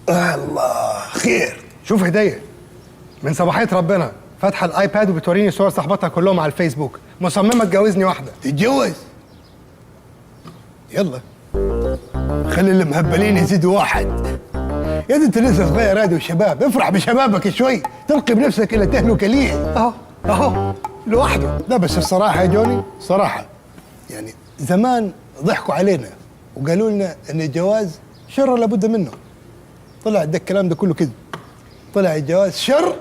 الله خير. شوف هديه من صباحيه ربنا، فاتحه الايباد وبتوريني صور صاحباتها كلهم على الفيسبوك، مصممه تجوزني واحده. تتجوز؟ يلا خلي اللي مهبلين يزيدوا واحد. يا دي انت لسه صغير هادي وشباب، افرح بشبابك شوي، تلقي بنفسك الى تهلك ليه. اهو لوحده. لا بس الصراحه يا جوني، صراحه يعني زمان ضحكوا علينا وقالوا لنا ان الجواز شر لابد منه. طلع ده الكلام ده كله كذب. طلع الجواز شر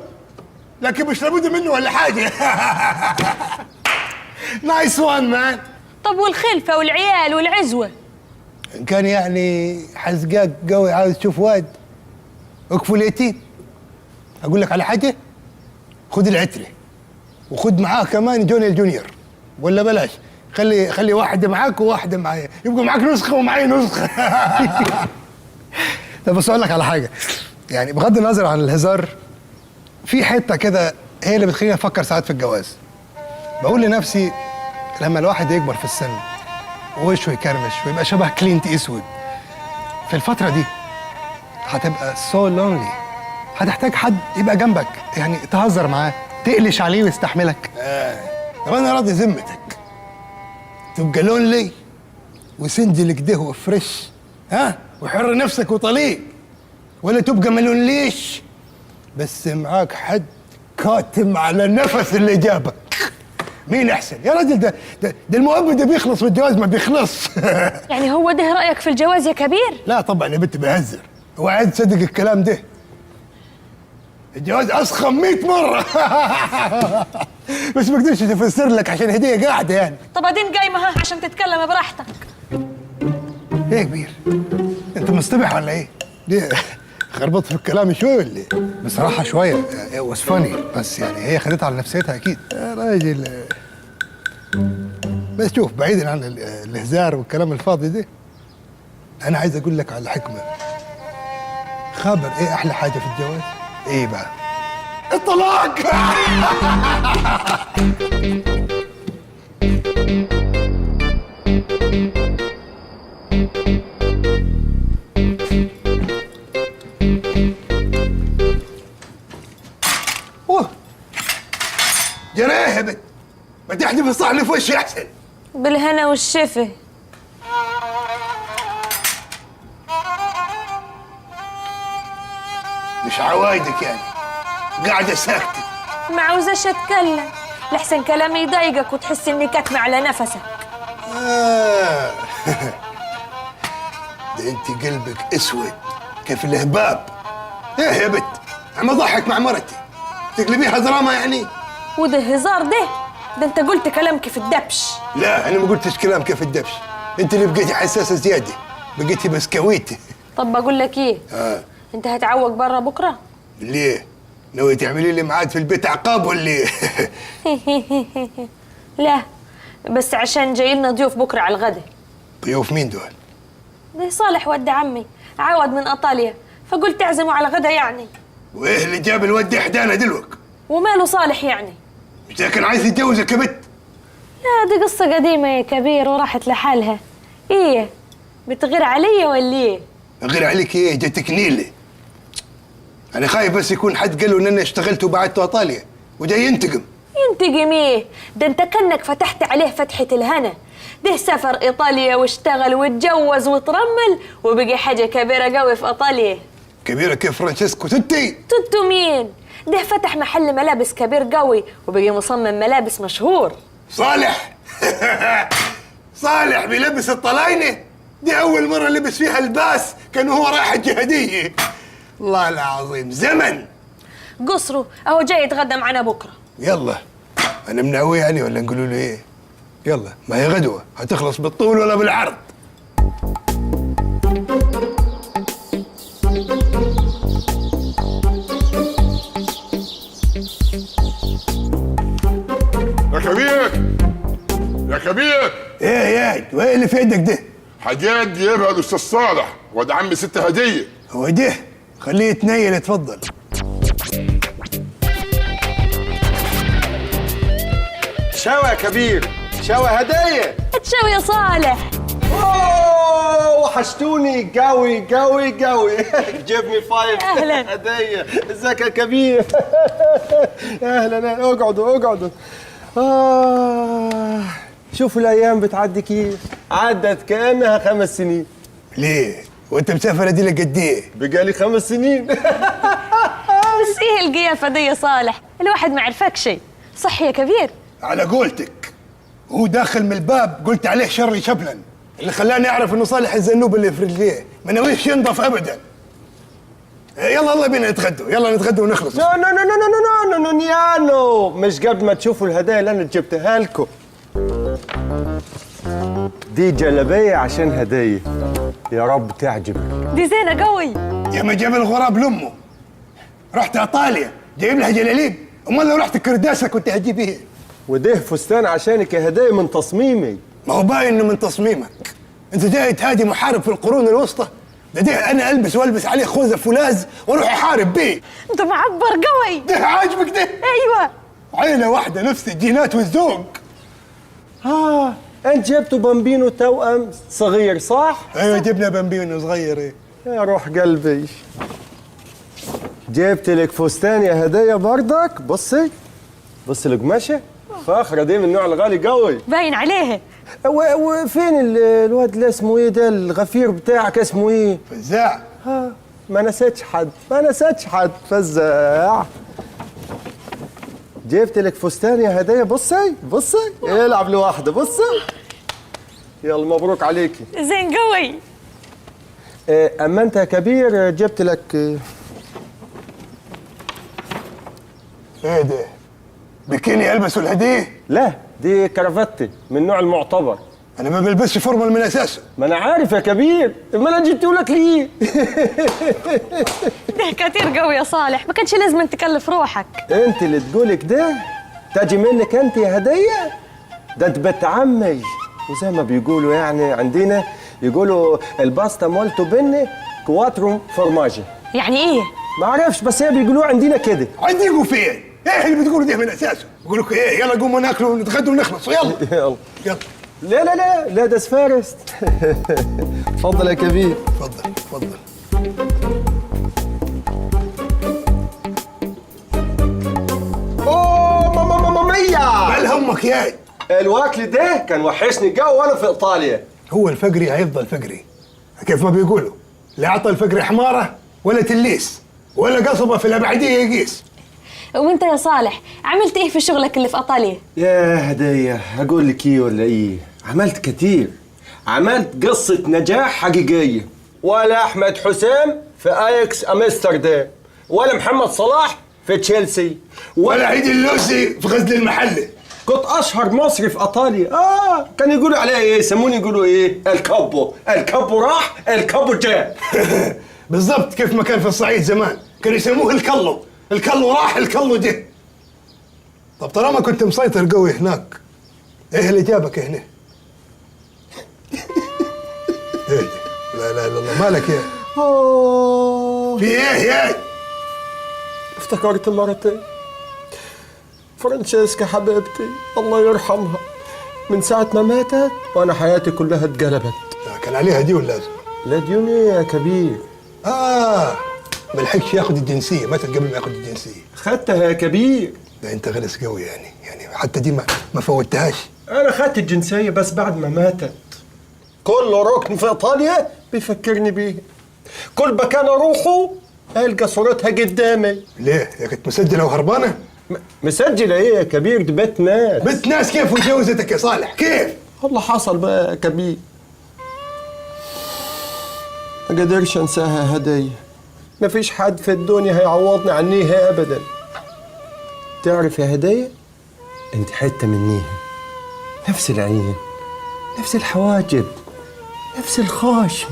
لكن مش لابد منه ولا حاجه. نايس وان مان. طب والخلفه والعيال والعزوه؟ ان كان يعني حزقاق قوي عاوز تشوف واد، اكفوا اليتيم. اقول لك على حاجه، خد العتري وخد معاه كمان جوني الجونيور، ولا بلاش، خلي واحده معاك وواحده معايا، يبقى معاك نسخه ومعي نسخه. طب بس اقول لك على حاجه، يعني بغض النظر عن الهزار، في حته كده هي اللي بتخليني افكر ساعات في الجواز. بقول لنفسي لما الواحد يكبر في السن ووشه يكرمش ويبقى شبه كلينت ايسوود، في الفتره دي هتبقى سو لونلي، هتحتاج حد يبقى جنبك، يعني تهزر معاه، تقلش عليه ويستحملك. طب انا راضي ذمتك تبقى لونلي وسنجل كده وفريش، وحر نفسك وطليق، ولا تبقى ملونليش بس معاك حد كاتم على النفس اللي جابك؟ مين احسن يا راجل؟ ده المؤبد بيخلص والجواز ما بيخلص. يعني هو ده رايك في الجواز يا كبير؟ لا طبعا يا بنت بهزر، هو عايز تصدق الكلام ده؟ الجواز اسخن 100 مره. بس ما اقدرش افسر لك عشان هديه قاعده يعني. طب ادين قايمه ها عشان تتكلم براحتك. ايه يا كبير؟ انت مصطبح ولا ايه؟ ليه خربطت في الكلام شوي ولا ايه؟ بصراحه شويه was funny، بس يعني هي خدتها على نفسيتها اكيد. يا راجل بس شوف، بعيدا عن الهزار والكلام الفاضي ده، انا عايز اقول لك على حكمه. خابر ايه احلى حاجه في الجواز؟ ايه بقى؟ الطلاق. جريه يا بنت، ما تحدف الصحن في وشي احسن. بالهنا والشفا. مش عوايدك يعني قاعده ساكته؟ ما عاوزاش اتكلم لحسن كلامي يضايقك وتحس اني كاتمه على نفسك. ده انت قلبك اسود كيف الهباب. ايه يا بنت، عم اضحك مع مرتي تقلبيها دراما يعني؟ وده هزار ده انت قلت كلام كيف الدبش. لا انا ما قلتش كلام كيف الدبش، انت اللي بقيتي حساسه زياده، بقيتي بسكويتي. طب بقول لك ايه، انت هتعوق برا بكره؟ ليه؟ ناوي تعملي لي ميعاد في البيت عقاب ولا ايه؟ لا بس عشان جاي لنا ضيوف بكره على الغدا. ضيوف مين دول؟ ده صالح ود عمي عاود من ايطاليا، فقلت اعزمه على غدا يعني. وايه اللي جاب الود حدانا دلوك؟ وماله صالح يعني؟ مش ده كان عايز يتجوزك يا بت؟ لا دي قصه قديمه يا كبير وراحت لحالها. ايه بتغير علي ولا ايه؟ غير عليك ايه؟ جاتك نيله. انا خايف بس يكون حد قال له ان انا اشتغلت وبعدته ايطاليا وجاي ينتقم. ينتقم ايه؟ ده انت كانك فتحت عليه فتحه الهنا. ده سافر ايطاليا واشتغل واتجوز وترمل وبقي حاجه كبيره قوي في ايطاليا. كبيره كيف فرانشيسكو توتي؟ توتو مين؟ ده فتح محل ملابس كبير قوي وبقي مصمم ملابس مشهور. صالح. صالح بيلبس الطلاينه؟ دي اول مره لبس فيها الباس كان هو رايح الجهاديه. الله العظيم زمن. قصره اهو جاي يتغدى معنا بكره. يلا انا مناوي يعني ولا نقولوا له ايه؟ يلا ما هي غدوه هتخلص بالطول ولا بالعرض. يا كبير يا كبير. ايه يا وايه اللي في ايدك ده؟ حاجات جايبها الاستاذ صالح واد عم ست هديه. هو ده خليه يتنيل. اتفضل. شوى يا كبير، شوى هدايا. تشوي يا صالح. اوه وحشتوني قوي قوي قوي. جيب مي 5 أهلاً. هديه. ازيك يا كبير؟ اهلا، اقعدوا. شوفوا الايام بتعدي كيف، عدت كانها 5 سنين. ليه؟ وانت مسافر ادي لك قد ايه؟ بقالي 5 سنين. بس ايه القيافة دي يا صالح؟ الواحد ما عرفك شيء. صح يا كبير؟ على قولتك، وهو داخل من الباب قلت عليه شر شبلا، اللي خلاني اعرف انه صالح الزنوب اللي في رجليه ما ناويش ينضف ابدا. يلا بينا نتغدوا، يلا نتغدوا ونخلص. نو مش قبل ما تشوفوا الهدايا اللي انا جبتها لكم. دي جلبيه عشان هديه، يا رب تعجبك. دي زينة قوي. يا ما جاب الغراب لامه. رحت ايطاليا جايب لها جلاليب، امال لو رحت كرداسه كنت هتجيب ايه؟ وده فستان عشانك يا هدايا من تصميمي. ما هو باين انه من تصميمك. انت جاي تهادي محارب في القرون الوسطى؟ ده انا البس والبس عليه خوذه فولاذ واروح احارب بيه. انت معبر قوي. ده عاجبك ده؟ ايوه. عيله واحده نفس الجينات والذوق. انت جبتوا بامبينو توأم صغير صح؟ ايوه جبنا بامبينو صغير. ايه يا روح قلبي، جبت لك فستان يا هدايا بردك. بصي القماشه فاخره دي من النوع الغالي قوي. باين عليه. وفين الواد اللي اسمه ايه ده الغفير بتاعك اسمه ايه؟ فزاع. ما نسيتش حد فزاع. جبت لك فستان يا هدايا. بصي العب لوحده. بصي يلا مبروك عليكي. زين قوي. اما انت يا كبير جبت لك ايه ده؟ بكيني البسوا الهديه؟ لا دي كرافتي من النوع المعتبر. انا ما بلبسش فورمال من اساسه. ما انا عارف يا كبير، ما انا جبته لك ليه؟ ده كتير قوي يا صالح، ما كانش لازم تكلف روحك. انت اللي تقولك ده تاجي منك انت يا هديه. ده انت بنت عمي، وزي ما بيقولوا يعني عندنا يقولوا الباستا مولتو بني كواترو فورماجي. يعني ايه؟ ما اعرفش بس هي بيقولوها عندنا كده. عندكم فين؟ ايه اللي بتقولوا ده من اساسه؟ بقول لكم ايه، يلا قوموا ناكلوا ونتغدوا ونخلصوا. يلا لا ده سفارست. اتفضل يا كبير. اتفضل. اوه ماما مية. مال همك ياي؟ الواكل ده كان وحشني جو وانا في ايطاليا. هو الفقري هيفضل فقري، كيف ما بيقولوا، لا عطى الفقري حماره ولا تليس ولا قصبه في الابعديه يقيس. وانت يا صالح عملت ايه في شغلك اللي في ايطاليا؟ يا هدية اقول لك ايه ولا ايه؟ عملت كتير، عملت قصة نجاح حقيقية. ولا احمد حسام في اياكس امستردام، ولا محمد صلاح في تشيلسي، ولا عيد اللوسي في غزل المحله. كنت اشهر مصري في ايطاليا. كانوا يقولوا عليا ايه؟ يسموني يقولوا ايه؟ الكابو راح الكابو جاء. بالضبط كيف ما كان في الصعيد زمان كانوا يسموه الكلو راح الكلو جه. طب طالما كنت مسيطر قوي هناك، ايه اللي جابك هنا؟ ايه ده؟ لا الله مالك يا في ايه يا؟ افتكرت مرتين فرانشيسكا حبيبتي الله يرحمها، من ساعة ما ماتت وانا حياتي كلها اتقلبت. كان عليها ديون لازم. لا ديون ايه يا كبير؟ ما لحقش ياخذ الجنسيه، مات قبل ما ياخذ الجنسيه. خدتها يا كبير. ده انت غلس قوي يعني حتى دي ما فوتهاش. انا خدت الجنسيه بس بعد ما ماتت. كل ركن في ايطاليا بيفكرني بيها، كل مكان اروحه القى صورتها قدامي. ليه؟ هي كانت مسجله وهربانه؟ مسجله ايه يا كبير؟ دي بيت ناس. بيت ناس كيف وجوزتك يا صالح؟ كيف؟ والله حصل بقى يا كبير، ما قدرش انساها هديه. ما فيش حد في الدنيا هيعوضني عنيها ابدا. تعرف يا هديه، انت حته منيها، نفس العين، نفس الحواجب، نفس الخشم،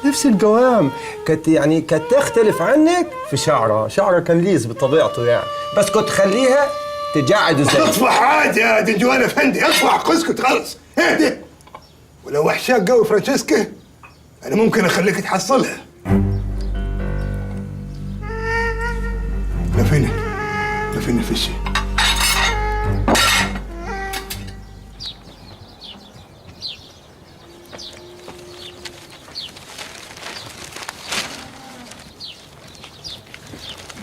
نفس القوام. كانت تختلف عنك في شعرها كان ليس بطبيعته يعني، بس كنت خليها تجعد زي. اطفح عادي يا دنجوان افندي، اطفح اسكت خلص. اهدي. ولو وحشاك قوي فرانشيسكا انا ممكن اخليك تحصلها. لفين الفشي.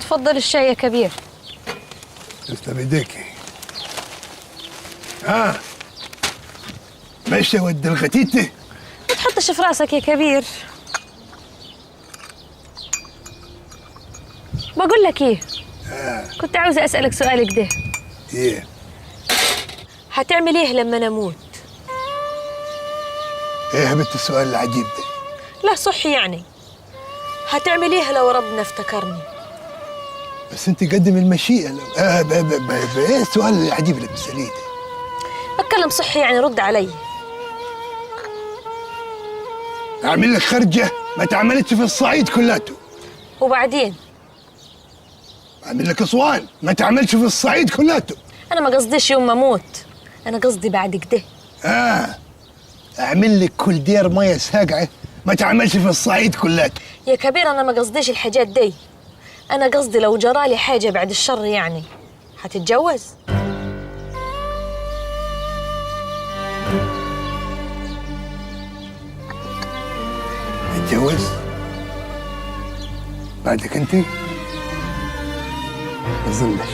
تفضل الشاي يا كبير. تسلم ايديكي. ها ماشي ود الغتيته. ما تحطش في راسك يا كبير. بقول لك ايه، كنت عاوزة اسألك سؤال كده. ايه؟ هتعمل ايه لما نموت؟ ايه هبت السؤال العجيب ده؟ لا صحي يعني، هتعمل ايه لو ربنا افتكرني؟ بس انت قدم المشيئة لو ايه السؤال العجيب اللي بتسأليه ده؟ بتكلم صحي يعني، رد علي. اعمل لك خرجة ما تعملتش في الصعيد كلاته. وبعدين؟ اعمل لك اسوان ما تعملش في الصعيد كلاته. انا ما قصديش يوم ما اموت، انا قصدي بعد كده. اعمل لك كل دير ميه ساقعه ما تعملش في الصعيد كلاته. يا كبير انا ما قصديش الحاجات دي، انا قصدي لو جرالي حاجة بعد الشر يعني هتتجوز؟ اتجوز؟ بعدك انت؟ ما اظنش.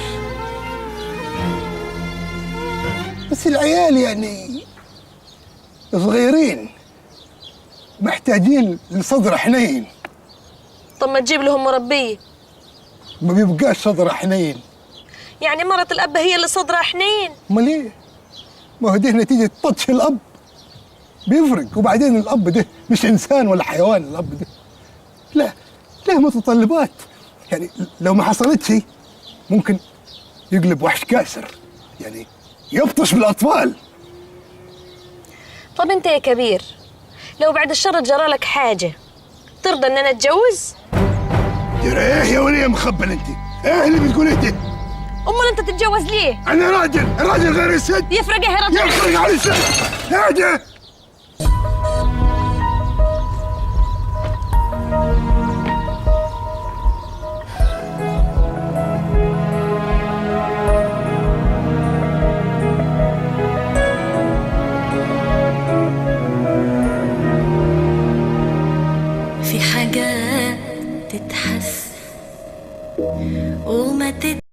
بس العيال يعني صغيرين محتاجين لصدر حنين. طب ما تجيب لهم مربية. ما بيبقاش صدر حنين. يعني مرة الأب هي اللي صدرها حنين؟ امال ايه؟ ما هو ده نتيجة طش الأب بيفرق. وبعدين الأب ده مش إنسان ولا حيوان. الأب ده لا له متطلبات، يعني لو ما حصلتش ممكن يقلب وحش كاسر، يعني يبطش بالأطفال. طب انت يا كبير لو بعد الشر جرالك حاجة ترضى ان انا اتجوز؟ ترى ايه يا وليه مخبل انت؟ ايه اللي بتقوليه ده؟ امال انت تتجوز ليه؟ انا راجل، الراجل غير الست. يفرق ايه يا رجل؟ يفرق على الست. هادي. في حاجات تتحس وما تت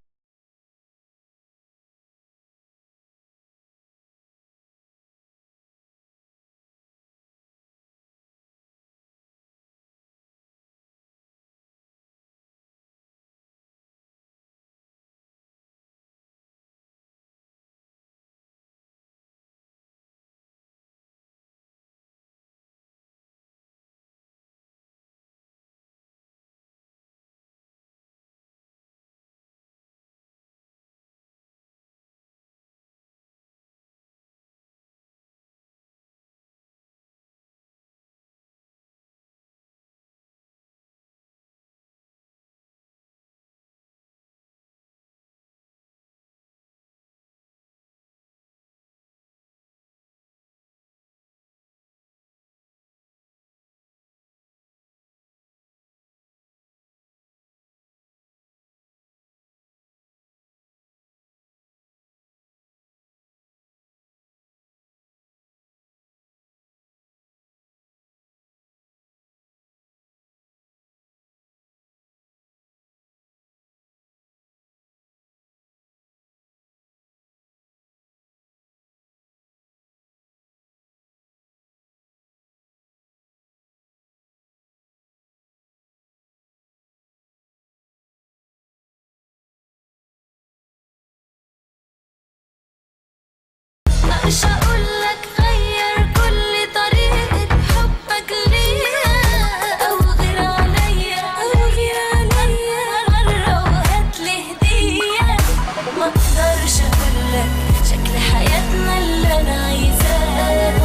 مش هقولك غير كل طريقة حبك ليا أو غير عليا مرة وهاتلي هدية. ما اقدرش اقولك شكل حياتنا اللي انا عايزاه،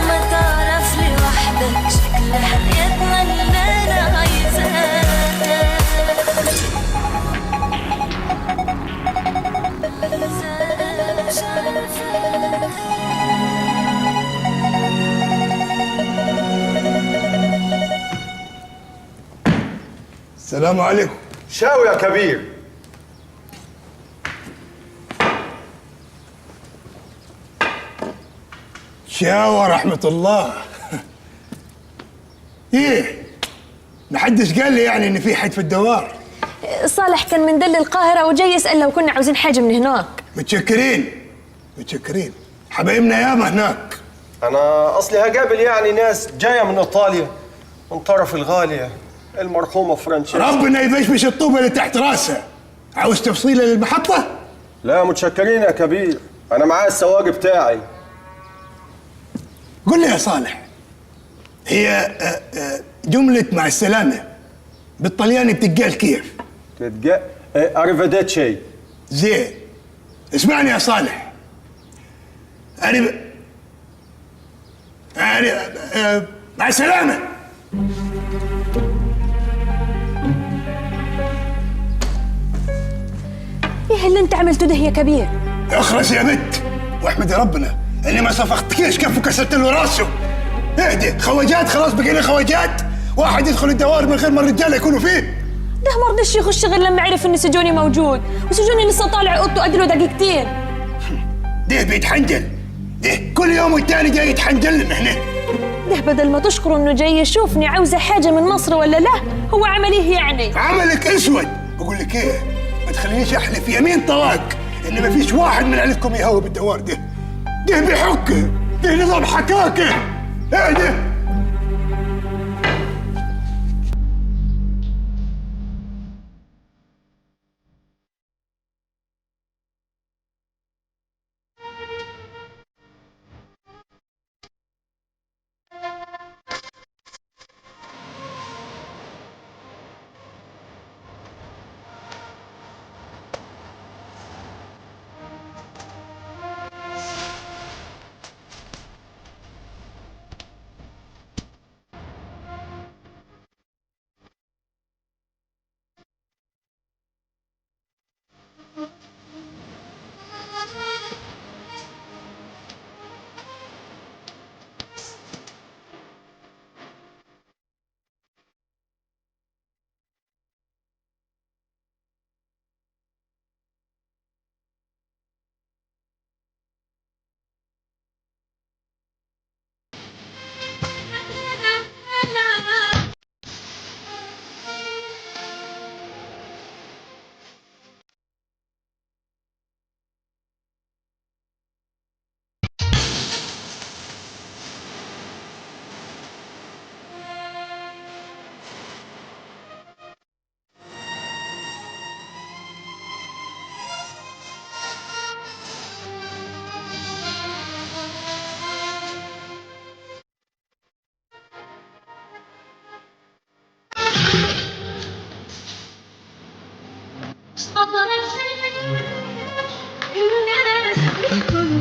ما تعرف لوحدك شكل حياتنا اللي انا عايزاه. السلام عليكم. شاو يا كبير. شاوة رحمة الله. ايه محدش قال لي يعني ان في حد في الدوار؟ صالح كان من دل القاهرة وجاي يسأل لو كنا عاوزين حاجة من هناك. متشكرين حبايبنا ياما هناك. انا اصلي هقابل يعني ناس جايه من ايطاليا من طرف الغاليه المرحومه فرانشيسكا. ربنا يفشفش الطوبة اللي تحت راسها. عاوز تفصيلة للمحطة؟ لا متشكرين يا كبير، انا معايا السواق بتاعي. قل لي يا صالح، هي جملة مع السلامة بالطلياني بتتقال كيف؟ تتجا اريفاديتشي. زين، اسمعني يا صالح. مع السلامة. ايه اللي انت عملته ده يا كبير؟ اخرس يا بت واحمد ربنا اني ما صفقتكيش كف وكسرت له راسه. اهدي، خواجات خلاص بقينا خواجات. واحد يدخل الدوار من غير ما الرجاله يكونوا فيه. ده ما رضيش يخش غير لما عرف ان سجوني موجود، وسجوني لسه طالع اوضته ادله دقيقتين. ده بيتحنجل، ده كل يوم والتاني جاي يتحنجل لنا هنا. ده بدل ما تشكره انه جاي يشوفني عاوزه حاجه من مصر ولا لا، هو عمل ايه يعني؟ عملك اسود. بقول لك ايه، ما تخلينيش احلف يمين طلاق ان ما فيش واحد من عيلتكم يهوى بالدوار ده. ده بيحك، ده نظام حكاكه. ايه ده؟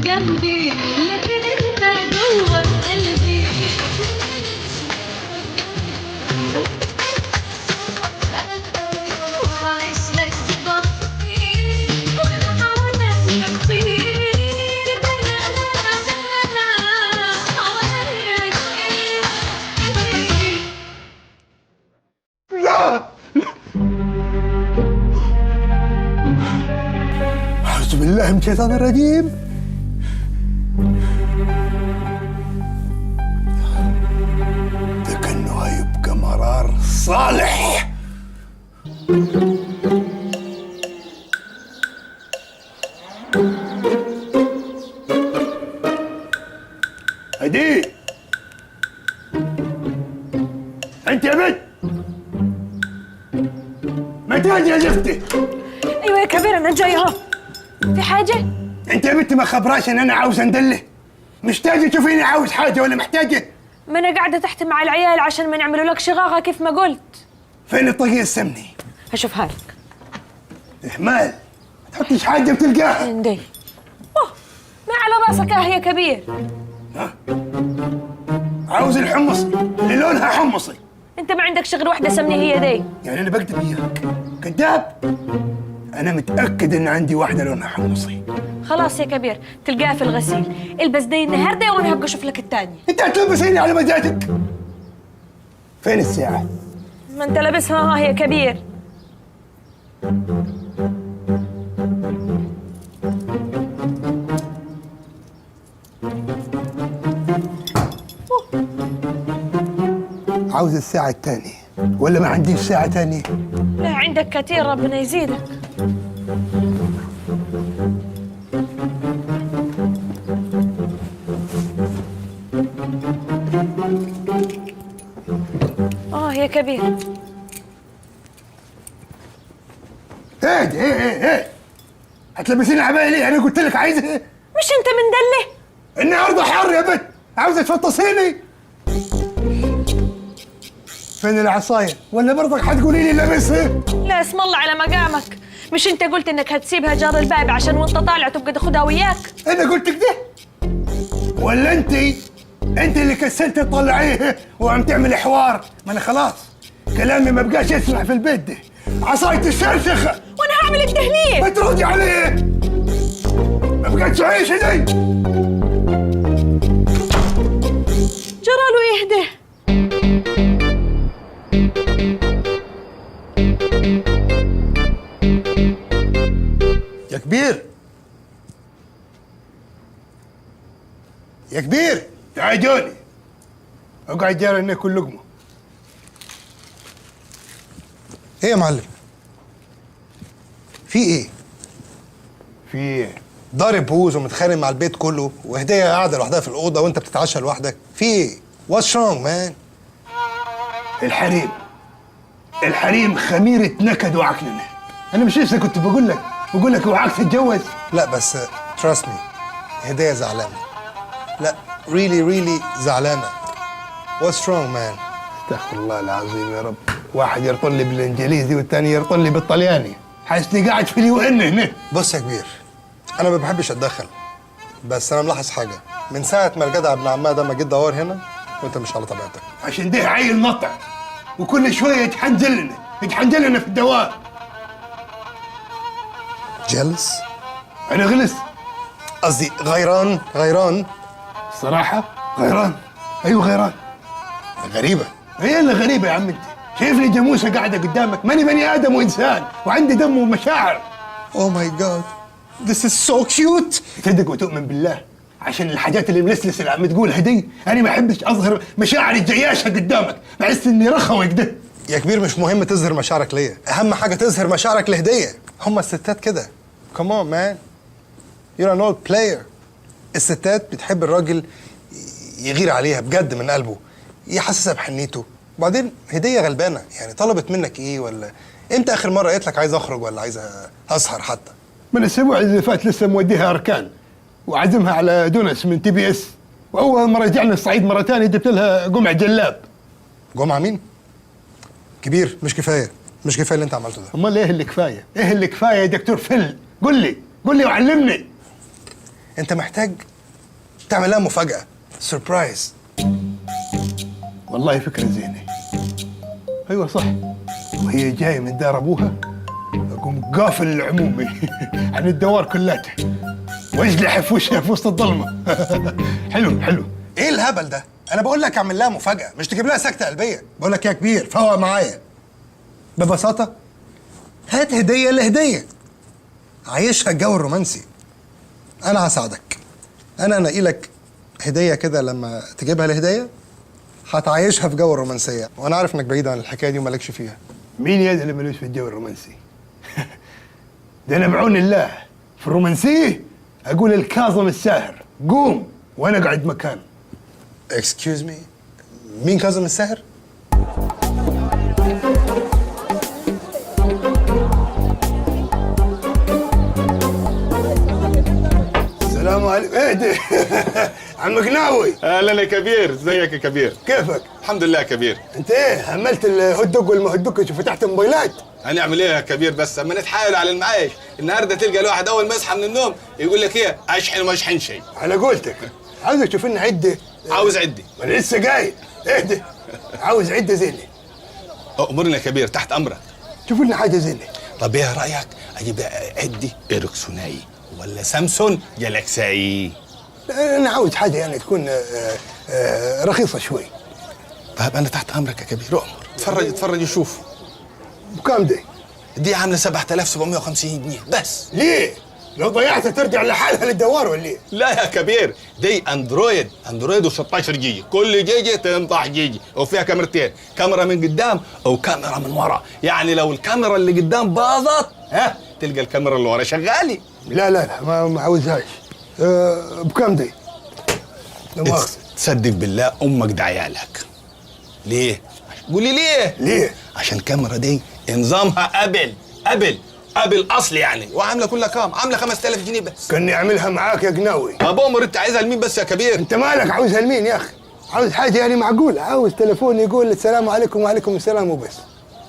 جنبي لكن انت جوه قلبي. وعايش لك ضغطي وحاولت نفسي. لا، أعوذ بالله من الشيطان الرجيم. ده كأنه هيبقى مرار صالح. هدي انت يا بنت، ما تاجي يا زفتي. ايوه يا كبير انا جاي اهو. في حاجه؟ انت يا بنت ما خبراش ان انا عاوز اندله؟ مش تاجي تشوفيني عاوز حاجه ولا محتاجه؟ ما انا قاعده تحت مع العيال عشان ما نعملوا لك شغاغه كيف ما قلت. فين الطاقية السمني؟ هشوفها لك. اهمال، ما تحطيش حاجه بتلقاها. عندي. اوه، ما على راسك يا كبير. عاوز الحمص اللي لونها حمصي. انت ما عندك غير واحده سمني هي دي. يعني انا بكذب اياك؟ كذاب. انا متاكد ان عندي واحده لونها حمصي. خلاص يا كبير، تلقاها في الغسيل. البس دي النهارده وانا هبقى اشوف لك الثانيه. انت هتلبسيني على مزاجك. فين الساعه؟ ما انت لابسها ها يا كبير. عاوز الساعه الثانيه. ولا ما عنديش ساعة تانية؟ لا عندك كتير، ربنا يزيدك. يا كبير. ايه هتلبسيني العباية ليه؟ انا قلت لك عايزة ايه؟ مش انت مندله؟ النهارده حر يا بت، عاوزة تفطسيني؟ فين العصاية؟ ولا برضك حتقولي لي لابسها؟ لا اسم الله على مقامك، مش انت قلت انك هتسيبها جار الباب عشان وانت طالع تبقى تاخدها وياك؟ انا قلت كده؟ ولا انت اللي كسلت تطلعيه وعم تعمل حوار؟ ما انا خلاص كلامي ما بقاش يسمع في البيت ده، عصاية الشرشخة وانا هعمل التهليل. ما تردي عليه، ما بقتش عايشة دي. جراله يهدى. يا كبير يا كبير تعال جوني، اقعد جاري ناكل لقمه. ايه يا معلم؟ في ايه؟ في ايه؟ ضارب بوز ومتخانق مع البيت كله، وهديه قاعده لوحدها في الاوضه وانت بتتعشى لوحدك، في ايه؟ واتس رونج مان؟ الحريم خميرة نكد وعكننة. انا مش لسه كنت بقول لك اوعاك تتجوز؟ لا بس تراست مي، هديه زعلانه. لا ريلي زعلانه. واتس رونج مان؟ استغفر الله العظيم يا رب، واحد يرطل لي بالانجليزي والثاني يرطل لي بالطلياني، حاسني قاعد في اليو ان هنا. بص يا كبير، انا ما بحبش اتدخل، بس انا ملاحظ حاجه من ساعه ما الجدع ابن عمها ده ما جه دور هنا وانت مش على طبيعتك. عشان ده عيل نطع وكل شويه يتحنجل لنا في الدوام. جلس؟ انا غلس؟ قصدي غيران. الصراحه غيران. ايوه غيران. غريبه. هي اللي غريبه يا عم انت، شايفني جاموسه قاعده قدامك، ماني بني ادم وانسان وعندي دم ومشاعر. اوه ماي جاد، ذس از سو كيوت. تصدق وتؤمن بالله عشان الحاجات اللي ملسلسه اللي عم تقولها دي انا ما احبش اظهر مشاعري الجياشه قدامك، بحس اني رخوي كده. يا كبير مش مهم تظهر مشاعرك ليا، اهم حاجه تظهر مشاعرك لهديه. هما الستات كده. كمان مان، يور ان اولد بلاير. الستات بتحب الراجل يغير عليها بجد من قلبه، يحسسها بحنيته. وبعدين هديه غلبانه، يعني طلبت منك ايه؟ ولا امتى اخر مره قالت لك عايز اخرج ولا عايز اسهر حتى؟ من الاسبوع اللي فات لسه موديها اركان وعزمها على دونس من تي بي اس، واول ما رجعنا الصعيد مره ثانيه جبت لها قمع جلاب. جمعه مين؟ كبير مش كفايه اللي انت عملته ده. امال ايه اللي كفايه؟ ايه اللي كفايه يا دكتور فل؟ قل لي وعلمني. انت محتاج تعمل لها مفاجاه، سربرايز. والله فكره زينه. ايوه صح، وهي جايه من دار ابوها اقوم قافل العمومي عن الدوار كلاتها واجلح في وشها في وسط الظلمه. حلو. ايه الهبل ده؟ انا بقول لك اعمل لها مفاجاه، مش تجيب لها سكته قلبيه. بقول لك يا كبير فوق معايا ببساطه، هات هديه لهديه، عايشها الجو الرومانسي. انا هساعدك، انا انقي لك هديه كده، لما تجيبها الهديه هتعيشها في جو الرومانسيه، وانا عارف انك بعيد عن الحكايه دي ومالكش فيها. مين يا اللي ملوش في الجو الرومانسي؟ ده انا بعون الله في الرومانسيه اقول الكاظم الساهر قوم وانا قاعد مكان. اكسكيوز مي، مين كاظم الساهر؟ السلام عليكم. ايه ده؟ عم قناوي. اهلا يا كبير، ازيك يا كبير؟ كيفك؟ الحمد لله يا كبير. انت ايه عملت الهدوك والمهدوكش وفتحت موبايلات؟ هنعمل ايه يا كبير؟ بس اما نتحايل على المعايش. النهارده تلقى الواحد اول ما يصحى من النوم يقول لك ايه؟ اشحن وما اشحن شيء. على قولتك عاوز اشوف لنا عده. عاوز عدي. ما انا لسه قايل. ايه ده؟ عاوز عده زينه. امرنا يا كبير، تحت امرك. شوف لنا حاجه زينه. طب ايه رايك اجيب عدي اريكسوناي ولا سامسون جالاكسي؟ انا عاوز حاجه يعني تكون رخيصه شوي. طيب انا تحت امرك يا كبير، اؤمر. اتفرج وشوف. بكام دي؟ دي عامله 7750 جنيه بس. ليه؟ لو ضيعتها ترجع لحالها للدوار ولا ايه؟ لا يا كبير، دي اندرويد و16 جيجي، كل جيجي تنطح جيجي، وفيها كاميرتين، كاميرا من قدام وكاميرا من ورا، يعني لو الكاميرا اللي قدام باظت تلقى الكاميرا اللي ورا شغالة. لا لا لا ما عاوزهاش. بكم دي؟ لا مؤاخذة. تصدق بالله امك ده عيالك. ليه؟ قولي ليه؟ ليه؟ عشان الكاميرا دي نظامها ابل اصل يعني، وعامله كلها كام؟ عامله 5000 جنيه بس. كاني اعملها معاك يا قناوي. ابو عمر انت عايزها لمين بس يا كبير؟ انت مالك عاوزها لمين يا اخي؟ عاوز حاجه يعني معقوله، عاوز تليفون يقول السلام عليكم وعليكم السلام وبس.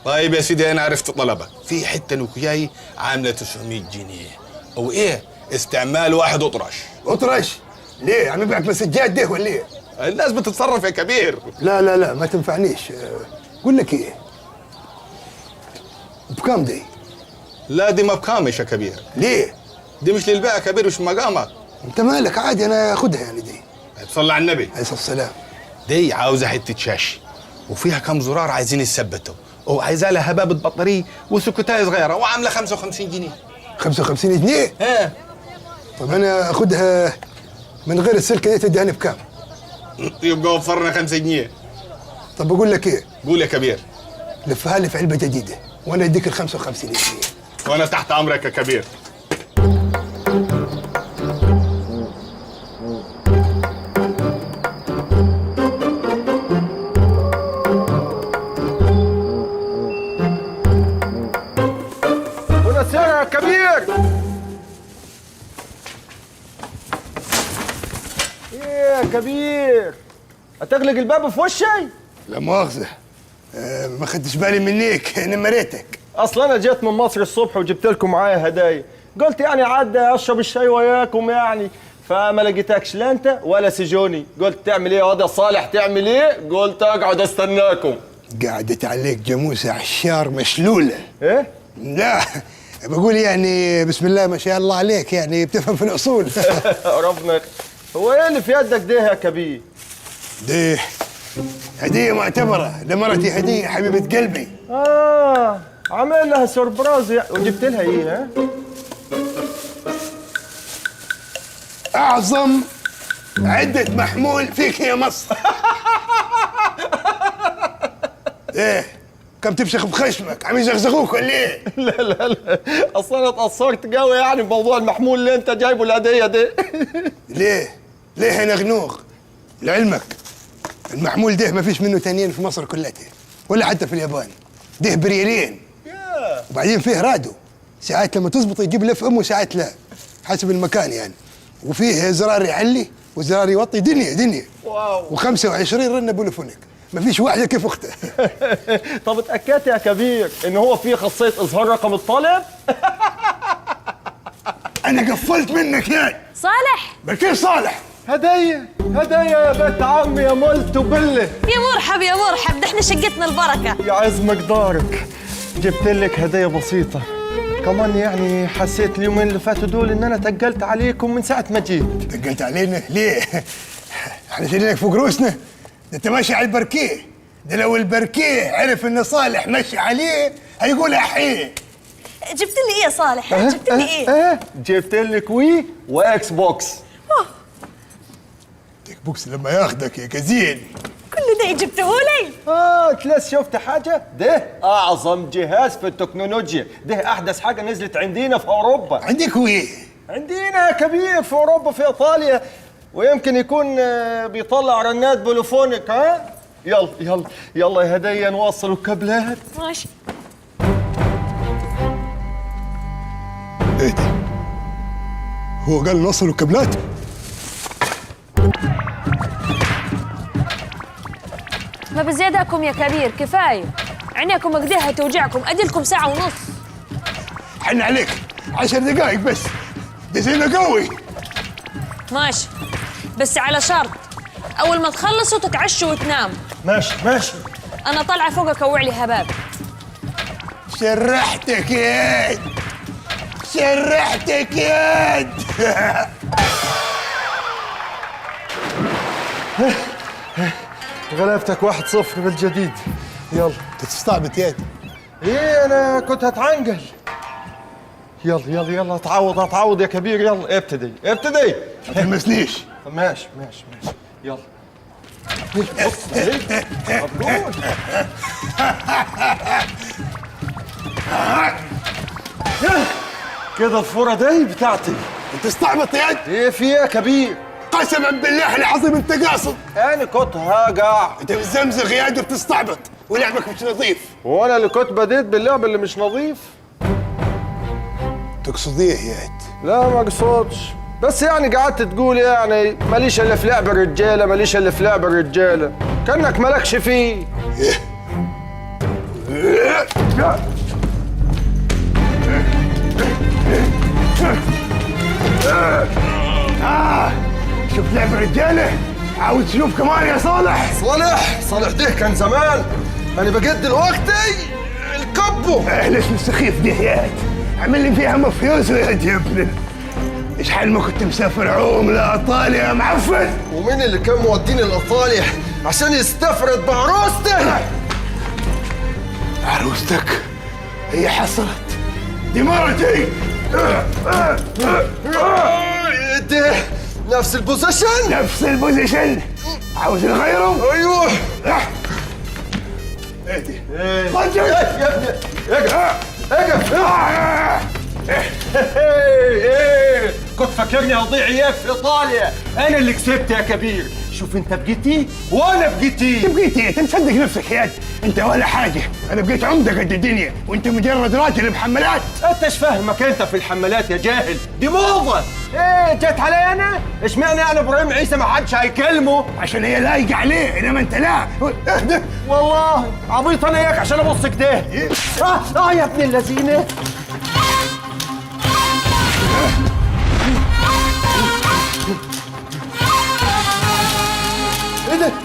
طيب يا سيدي انا عرفت طلبك، في حته نوكياي عامله 900 جنيه وايه؟ استعمال واحد اطرش. اطرش؟ ليه؟ عم يبيعك مسجات ده ولا ايه؟ الناس بتتصرف يا كبير. لا لا لا ما تنفعنيش. قول لك ايه؟ بكم دي؟ لا دي ما بكامش يا كبير. ليه؟ دي مش للبيع يا كبير، مش مقامك. انت مالك عادي انا اخدها يعني دي. صلى على النبي. عليه الصلاه والسلام. دي عاوزه حته شاشه وفيها كم زرار عايزين يثبتوا، وعايزه لها هبابه بطاريه وسكوتايه صغيره وعامله 55 جنيه. 55 جنيه؟ ها طب انا اخدها من غير السلكه دي تديهاني بكام؟ يبقى وفرنا 5 جنيه. طب بقول لك ايه؟ قول يا كبير. لفها لي في علبه جديده وانا اديك ال 55 جنيه. وانا تحت امرك يا كبير. ونسينا يا كبير. ايه يا كبير؟ هتغلق الباب في وشي؟ لا مؤاخذه. ما خدتش بالي منيك نمريتك. اصل انا جيت من مصر الصبح وجبت لكم معايا هدايا، قلت يعني عاد اشرب الشاي وياكم يعني، فما لقيتكش لا انت ولا سجوني. قلت تعمل ايه يا واد يا صالح؟ تعمل ايه؟ قلت اقعد استناكم. قعدت عليك جاموسه عشار مشلوله. ايه؟ لا بقول يعني بسم الله ما شاء الله عليك، يعني بتفهم في الاصول. ربنا هو ايه اللي في يدك ده يا كبير؟ دي هديه معتبره لمرتي، هديه حبيبه قلبي. عامل لها سربراز وجبت لها ايه؟ ها؟ اعظم عده محمول فيك يا مصر. ايه كم تفشخ بخشمك؟ عم يزغزغوك ولا ايه؟ لا لا لا، اصل انا اتاثرت قوي يعني بموضوع المحمول اللي انت جايبه الهديه ده. ليه؟ ليه يا نغنوغ؟ لعلمك المحمول ده ما فيش منه تانيين في مصر كلها ولا حتى في اليابان. ده بريالين. وبعدين فيه رادو، ساعات لما تزبط يجيب لف امه ساعات لا، حسب المكان يعني. وفيه زرار يعلي وزرار يوطي، دنيا. واو. و25 رنه بوليفونيك، ما فيش واحده كيف اختها. طب اتاكدت يا كبير ان هو فيه خاصيه اظهار رقم الطالب؟ انا قفلت منك يا صالح بكير صالح. هديه يا بنت عمي يا ملت وبله. يا مرحب يا مرحب، ده احنا شقتنا البركه. يا عز مقدارك، جبت لك هديه بسيطه كمان، يعني حسيت اليومين اللي فاتوا دول ان انا تقلت عليكم من ساعه ما جيت. دقلت علينا ليه؟ احنا شايلينك فوق روسنا؟ ده انت ماشي على البركيه، ده لو البركيه عرف ان صالح ماشي عليه هيقول احيه. جبت لي ايه يا صالح؟ جبت لي ايه؟ جبت لك وي واكس بوكس. اكس بوكس لما ياخدك يا كزين. كل ده جبته لي؟ تلاس شفت حاجة؟ ده أعظم جهاز في التكنولوجيا، ده أحدث حاجة نزلت عندنا في أوروبا. عندك وي؟ عندنا يا كبير في أوروبا في إيطاليا، ويمكن يكون بيطلع رنات بوليفونيك. ها؟ يلا يا هدية نوصل الكابلات. ماشي. ايه ده؟ هو قال نوصل الكابلات؟ ما بزيادكم يا كبير، كفايه عينيكم قديها توجعكم، اديلكم ساعه ونص. حن عليك 10 دقائق بس، ده زينا قوي. ماشي بس على شرط، اول ما تخلصوا تتعشوا وتناموا. ماشي. انا طالعه فوق اكوع لي هباب. شرحتك ياد، شرحتك ياد. غلبتك 1-0 بالجديد. يلا. تستعبط ياد. ايه انا كنت هتعنقل. يلا يلا يلا اتعوض يا كبير، يلا ابتدي ابتدي. ما تلمسنيش. ماشي ماشي ماشي يلا. بص عليك. مبروك. كده الفورة دي بتاعتي. انت استعبط يا قد. ايه في ايه يا كبير؟ قسما بالله العظيم انت قاصد. انا كنت هاقع. انت بتزمزغ يا قد وبتستعبط ولعبك مش نظيف. وانا اللي كنت بديت باللعب اللي مش نظيف. تقصد ايه يا قد؟ لا ما اقصدش، بس يعني قعدت تقول يعني ماليش الا في لعب الرجاله، ماليش الا في لعب الرجاله، كانك مالكش فيه. شوف لعب الرجاله، عاوز تشوف كمان يا صالح؟ صالح ده كان زمان، انا بقد دلوقتي الكبو. ليش السخيف ده يا قد؟ عمل لي فيها مفيوس يا ابني. ايش حال ما كنت مسافر عوم لايطاليا يا معفن؟ ومين اللي كان موديني لايطاليا عشان يستفرد بعروسته؟ عروستك هي حصلت، دي مرتي. ده نفس البوزيشن؟ نفس البوزيشن. عاوز نغيره؟ ايوه. اهدي. خد يا ابني اقف. كنت فاكرني هضيع اياك في ايطاليا، انا اللي كسبت يا كبير. شوف انت بقيتي وانا بقيتي. بقيت ايه؟ انت مصدق نفسك يا قد؟ انت ولا حاجه، انا بقيت عمده قد الدنيا وانت مجرد راجل بحمالات. انت ايش فاهمك انت في الحمالات يا جاهل؟ دي موضه. ايه جت علي انا؟ اشمعنى انا ابراهيم عيسى ما حدش هيكلمه؟ عشان هي لايقه عليه انما انت لا. اهدى. والله عبيط انا اياك عشان ابص كده. يا ابن اللذينه.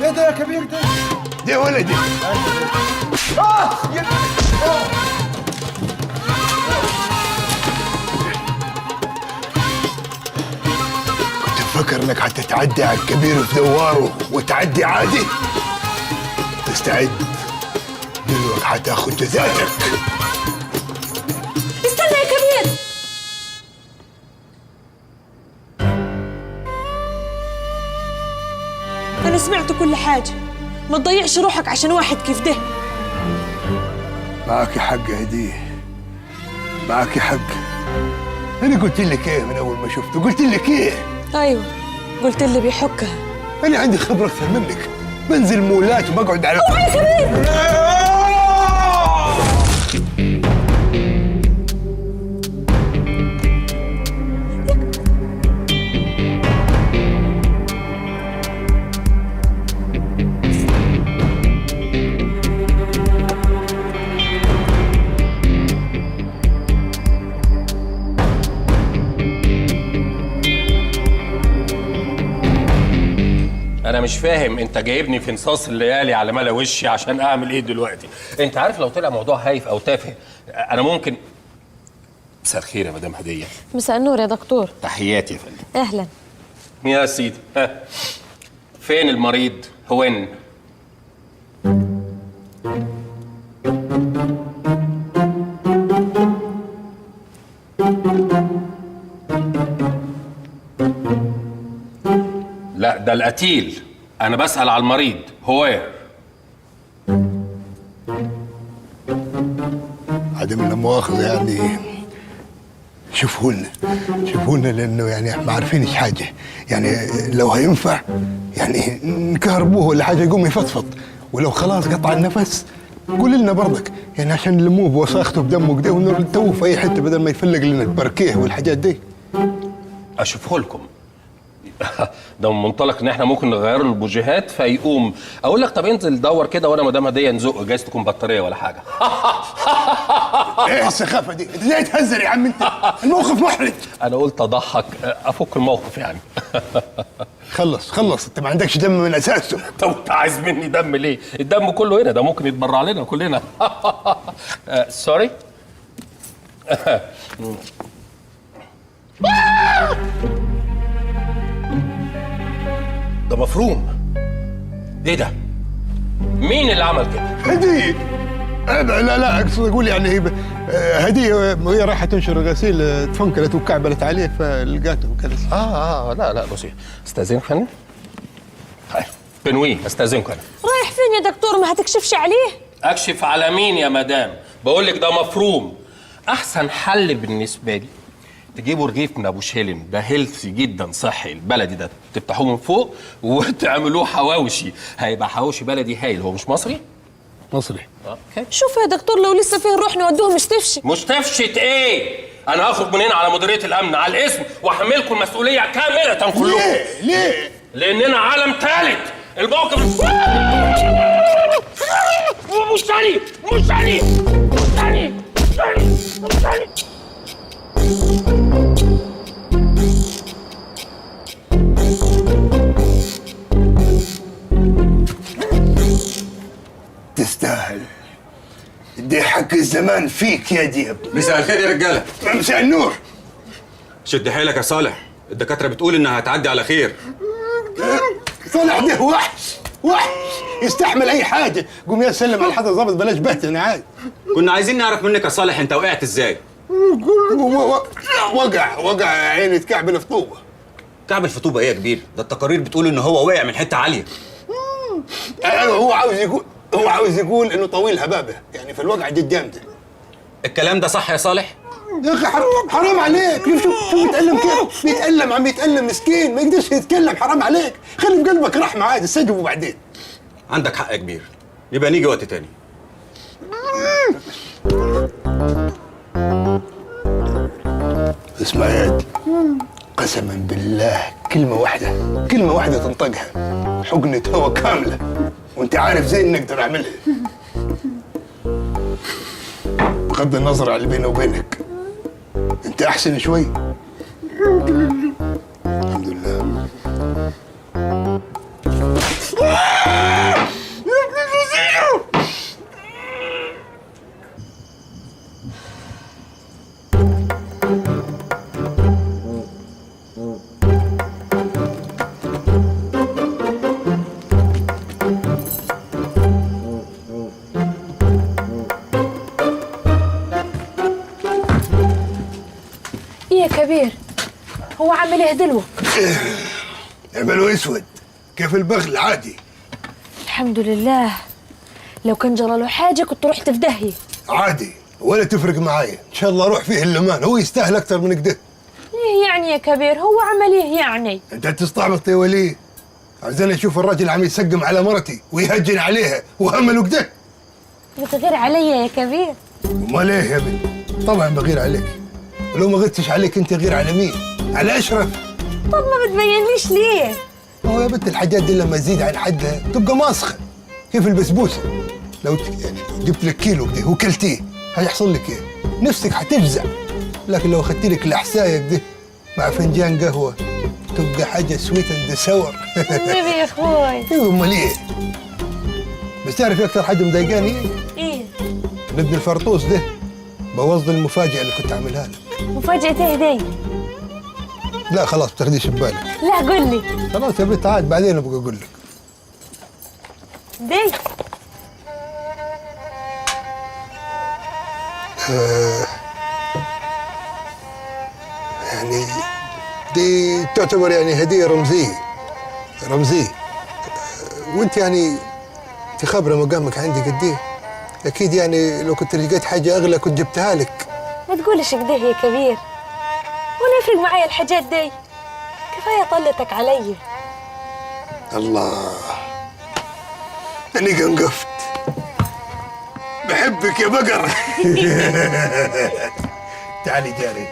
ايه ده يا كبير ده؟ دي ولدي. كنت مفكر انك حتتعدي على الكبير في دواره وتعدي عادي؟ استعد، دلوقتي حتاخد جزاتك. استنى يا كبير. أنا سمعت كل حاجة، ما تضيعش روحك عشان واحد كيف ده. معك حق يا هديه، معك حق. انا قلت لك ايه من اول ما شفته؟ قلت لك ايه؟ أيوة، قلت اللي بيحكها. انا عندي خبره اكثر منك، بنزل مولات وبقعد على يا كبير. انا مش فاهم انت جايبني في نصاص الليالي على ملا وشي عشان اعمل ايه دلوقتي؟ انت عارف لو طلع موضوع هايف او تافه انا ممكن. مساء الخير يا مدام هديه. مساء النور يا دكتور. تحياتي يا فندم. أهلا. يا سيدي ها، فين المريض؟ هون. لا ده القتيل، انا بسأل على المريض. هو عدم المؤاخذه يعني. شوفوا لنا لانه يعني ما عارفينش حاجه، يعني لو هينفع يعني نكهربوه ولا حاجه يقوم يفضفض، ولو خلاص قطع النفس قول لنا برضك يعني عشان نلموه بوساخته بدمه كده ونلتوه في اي حته بدل ما يفلق لنا البركيه والحاجات دي. اشوفه لكم. ده من منطلق ان احنا ممكن نغير له البوجيهات فيقوم. اقول لك طب انزل دور كده وانا مدام هديه نزق، جايز تكون بطاريه ولا حاجه. ايه السخافه دي؟ انت ازاي تهزر يا عم انت؟ الموقف محرج. انا قلت اضحك افك الموقف يعني. خلص انت ما عندكش دم من اساسه. طب انت عايز مني دم ليه؟ الدم كله هنا، ده ممكن يتبرع لنا كلنا. سوري. ده مفروم. ايه ده؟ مين اللي عمل كده؟ هديه لا اقصد اقول يعني هديه وهي رايحه تنشر الغسيل تفنكلت وكعبلت عليه فلقاته وكذا. لا بصي استاذنك انا. هاي بنوي استاذنك انا. رايح فين يا دكتور؟ ما هتكشفش عليه؟ اكشف على مين يا مدام؟ بقول لك ده مفروم. احسن حل بالنسبه لي تجيبوا رغيف من ابو شيلن، ده هيلثي جدا صحي البلدي ده، تفتحوه من فوق وتعملوه حواوشي، هيبقى حواوشي بلدي هايل. هو مش مصري؟ مصري. اوكي. شوف يا دكتور لو لسه فيه نروح نودوه مستفشي. مستفشة ايه؟ انا هخرج من هنا على مديريه الامن على الاسم واحملكم المسؤوليه كامله كلكم. ليه؟ لاننا عالم ثالث. الموقف مش تستاهل. دي حق الزمان فيك يا دياب. مساء الخير يا رجاله. مساء النور. شد حيلك يا صالح، الدكاتره بتقول انها هتعدي على خير. صالح ده وحش يستحمل اي حاجه. قوم يا سلم على حضر ظابط بلاش بهتنا عاد. كنا عايزين نعرف منك يا صالح انت وقعت ازاي. وقع عيني تكعبل في طوبه. كعبل في طوبه ايه يا كبير؟ ده التقارير بتقول ان هو وقع من حته عاليه. هو عاوز يقول انه طويل هبابه، يعني في الوقعه دي جامده. الكلام ده صح يا صالح؟ يا اخي حرام عليك. شوف بيتألم كيف بيتألم، عم يتألم مسكين ما يقدرش يتكلم. حرام عليك، خلي بقلبك رحمه عادي استجوبه بعدين. عندك حق يا كبير، يبقى نيجي وقت تاني. اسمع يا عيد، قسما بالله كلمة واحدة تنطقها حقنة هوا كاملة، وانت عارف زي اني اقدر اعملها. بغض النظر على اللي بيني وبينك، انت احسن شوي. الحمد لله. يا كبير هو عامل ايه دلوه؟ عمله اسود كيف البغل عادي. الحمد لله. لو كان جرى له حاجه كنت رحت في داهيه. عادي ولا تفرق معايا، ان شاء الله اروح فيه اللمان، هو يستاهل اكثر من كده. ليه يعني يا كبير؟ هو عمل ايه يعني؟ انت تستعبط يا ولي؟ عايزين اشوف الراجل عم يسقم على مرتي ويهجن عليها وهمله كده. بتغير عليا يا كبير؟ امال ايه يا بنت؟ طبعا بغير عليك، ولو ما غيرتش عليك انت غير على مين؟ على اشرف. طب ما بتبينليش ليه؟ هو يا بنت الحاجات دي لما تزيد عن حدها تبقى ماسخه، كيف البسبوسه. لو يعني جبت لك كيلو كده وكلتيه هيحصل لك ايه؟ نفسك هتفزع. لكن لو اخذت لك الحسايه كده مع فنجان قهوه تبقى حاجه سويت اند ساور. حبيبي يا اخوي. ايوه امال ايه؟ بس تعرف اكثر حاجه مضايقاني ايه؟ ابن الفرطوس ده بوظ المفاجاه اللي كنت عاملها لك. مفاجأة ايه دي؟ لا خلاص بتاخديش ببالك. لا قول لي. خلاص يا بنت عاد بعدين ابقى اقول لك. دي يعني دي تعتبر يعني هديه رمزيه. وانت يعني انت خبره مقامك عندي قد ايه؟ اكيد يعني لو كنت لقيت حاجه اغلى كنت جبتها لك. ما تقولش كده يا كبير، ولا يفرق معايا الحاجات دي، كفايه طلتك علي. الله اني قنقفت، بحبك يا بقر. تعالي جاري.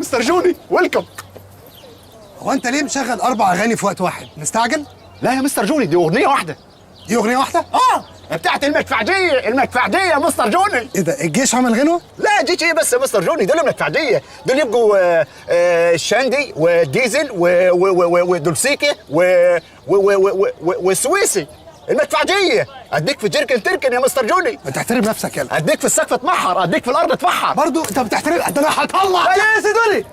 مستر جوني ويلكم. هو انت ليه مشغل 4 اغاني في وقت واحد؟ مستعجل؟ لا يا مستر جوني، دي اغنيه واحده. دي اغنيه واحده؟ بتاعت المدفعجيه يا مستر جوني. ايه ده، الجيش عمل غنوه؟ لا جيش ايه بس يا مستر جوني، دول المدفعجيه، دول يبقوا الشاندي والديزل ودولسيكي والسويسي. المدفعجيه اديك في جركن تركن يا مستر جوني. انت احترم نفسك يلا. اديك في السقف اتمحر، اديك في الارض اتفحر. برضه انت بتحترم؟ ده انا هطلع. يا سيدوني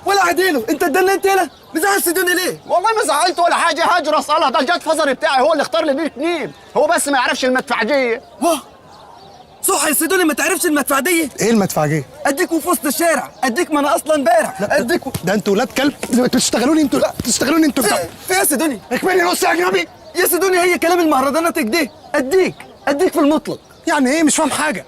ولا عديله، انت اتدنيت هنا مزعل سيدوني ليه؟ والله ما زعلت ولا حاجه، هاجر اسالها، ده الجاد فزري بتاعي هو اللي اختار لي الاثنين، هو بس ما يعرفش المدفعجيه. واه صح يا سيدوني، ما تعرفش المدفعجيه؟ ايه المدفعجيه؟ اديك في وسط الشارع، اديك ما انا اصلا امبارح اديك ده انتوا ولاد كلب، انتوا بتشتغلوني انتوا، لا بتشتغلوني انتوا. في يا سيدوني. اكملي نص يا اجنبي. يا سيدوني هي كلام المهرجانات كده، اديك في المطلق. يعني ايه؟ مش فاهم حاجه.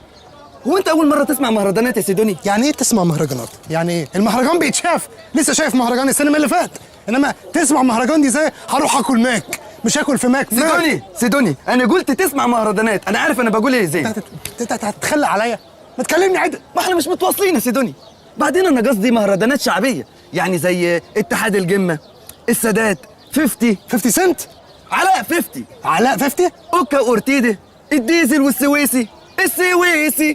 هو انت اول مره تسمع مهرجانات يا سيدوني؟ يعني ايه تسمع مهرجانات؟ يعني ايه؟ المهرجان بيتشاف، لسه شايف مهرجان السينما اللي فات، انما تسمع مهرجان دي زي هروح اكل ماك، مش هاكل في ماك. سيدوني انا قلت تسمع مهرجانات، انا عارف انا بقول ايه ازاي. انت هتتخلى عليا؟ ما تكلمني عدل. ما احنا مش متواصلين يا سيدوني. بعدين انا قصدي مهرجانات شعبيه، يعني زي اتحاد الجمه، السادات، 50 سنت، علاء 50، علاء 50، اوكا اورتيدي، الديزل والسويسي، السويسي